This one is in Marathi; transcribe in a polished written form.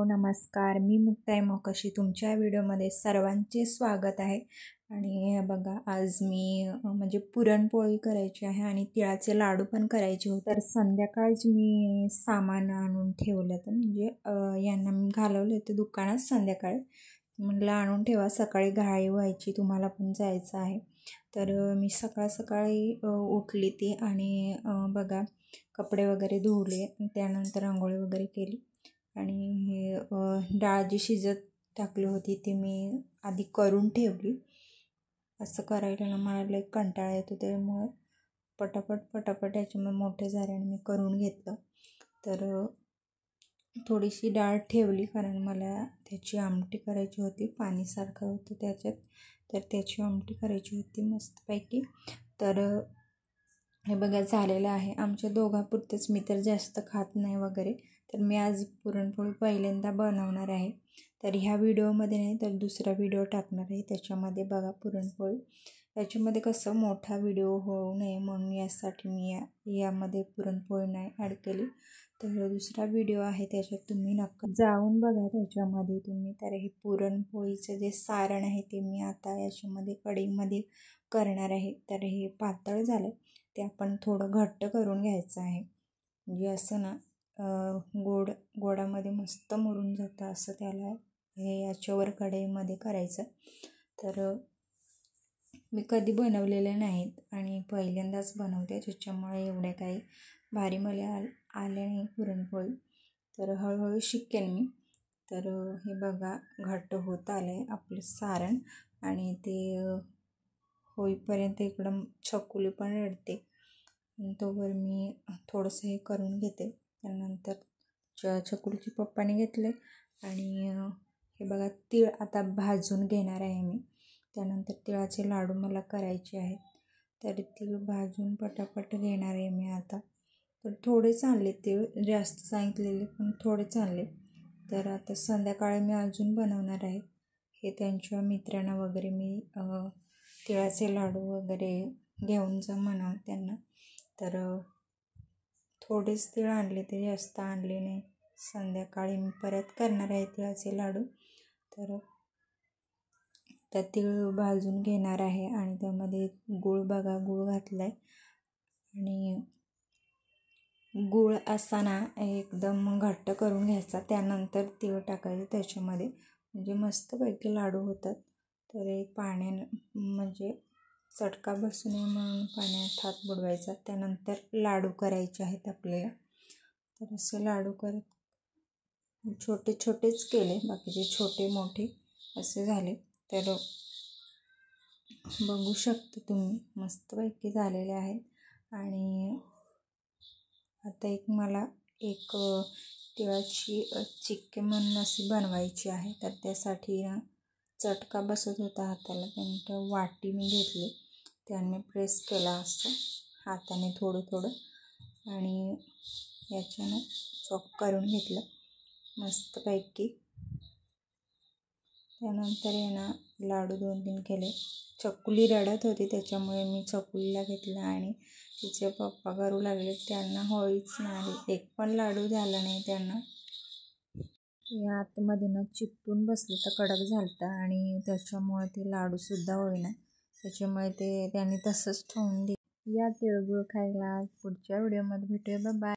नमस्कार. मी मुक्ताई मोकाशी तुमच्या व्हिडिओमध्ये सर्वांचे स्वागत आहे. आणि बघा, आज मी म्हणजे पुरणपोळी करायची आहे आणि तिळाचे लाडू पण करायचे होते. तर संध्याकाळच मी सामान आणून ठेवलं होतं, म्हणजे यांना मी घालवलं होतं दुकानात संध्याकाळी. म्हटलं आणून ठेवा, सकाळी घाई व्हायची, तुम्हाला पण जायचं आहे. तर मी सकाळी उठली ती आणि बघा, कपडे वगैरे धुवले, त्यानंतर आंघोळी वगैरे केली आणि हे डाळ जी शिजत टाकली होती ती मी आधी करून ठेवली. असं करायला ना मला लई कंटाळा येतो, त्यामुळे पटापट याच्यामुळे मोठे झाल्याने मी करून घेतलं. तर थोडीशी डाळ ठेवली, कारण मला त्याची आमटी करायची होती. पाणीसारखं होतं त्याच्यात, तर त्याची आमटी करायची होती मस्तपैकी. तर हे बघा झालेलं आहे. आमच्या दोघांपुरतंच, मी तर जास्त खात नाही वगैरे. तर मी आज पुरणपोळी पहिल्यांदा बनवणार आहे. तर ह्या व्हिडिओमध्ये नाही तर दुसरा व्हिडिओ टाकणार आहे, त्याच्यामध्ये बघा पुरणपोळी. याच्यामध्ये कसं मोठा व्हिडिओ होऊ नये म्हणून यासाठी मी यामध्ये पुरणपोळी नाही ॲड केली. तर दुसरा व्हिडिओ आहे, त्याच्यात तुम्ही नक्की जाऊन बघा त्याच्यामध्ये तुम्ही. तर हे पुरणपोळीचं जे सारण आहे ते मी आता याच्यामध्ये कढईमध्ये करणार आहे. तर हे पातळ झालं, ते आपण थोडं घट्ट करून घ्यायचं आहे, म्हणजे असं ना गोडामध्ये मस्त मुरून जातं असं त्याला हे याच्यावर कढईमध्ये करायचं. तर मी कधी बनवलेले नाहीत आणि पहिल्यांदाच बनवते, त्याच्यामुळे एवढे काही भारी मला आले नाही पुरणपोळी. तर हळूहळू शिकेन मी. तर हे बघा, घट्ट होत आले आपलं सारण आणि ते होईपर्यंत इकडं चकुली पण रडते, तोवर मी थोडंसं हे करून घेते. त्यानंतर चकुलीचे पप्पाने घेतले आणि हे बघा, तीळ आता भाजून घेणार आहे मी. त्यानंतर तिळाचे लाडू मला करायचे आहेत, तर तीळ भाजून पटापट घेणार आहे मी आता. तर थोडेच आणले तीळ, जास्त सांगितलेले पण थोडेच आणले. तर आता संध्याकाळी मी अजून बनवणार आहे. हे त्यांच्या मित्रांना वगैरे मी तिळाचे लाडू वगैरे घेऊन जा म्हणा त्यांना. तर थोडेच तीळ आणले, ते जास्त आणले नाही. संध्याकाळी मी परत करणार आहे तिळाचे लाडू. तर त्या तीळ भाजून घेणार आहे आणि त्यामध्ये गूळ बघा, गूळ घातला आहे. आणि गूळ असा एकदम घट्ट करून घ्यायचा, त्यानंतर तीळ टाकायचे त्याच्यामध्ये, म्हणजे मस्तपैकी लाडू होतात. तर एक म्हणजे चटका बसू नये म्हणून पाण्यात हात बुडवायचा, त्यानंतर लाडू करायचे आहेत आपल्याला. तर असे लाडू करत छोटे छोटेच केले, बाकीचे छोटे मोठे असे झाले. तर बघू शकता तुम्ही, मस्तपैकी झालेले आहेत. आणि आता मला एक तिळाची चिक्की म्हणून अशी बनवायची आहे. तर त्यासाठी चटका बसत होता हाताला, त्यानंतर वाटी मी घेतली, त्याने प्रेस केला असं हाताने थोडं आणि याच्यानं चॉप करून घेतलं मस्तपैकी. त्यानंतर लाडू 2-3 केले. चकुली रडत होती, त्याच्यामुळे मी चकुलीला घेतलं आणि तिचे पप्पा करू लागले, त्यांना होईच नाही, एक पण लाडू झाला नाही त्यांना. या आतमध्ये चिपटून बसलं तर कडक झालं आणि त्याच्यामुळे ते लाडूसुद्धा होईना, त्याच्यामुळे त्यांनी तसंच ठेवून दिलं. या तिळगुळ खायला. पुढच्या व्हिडिओमध्ये भेटूया. बाय.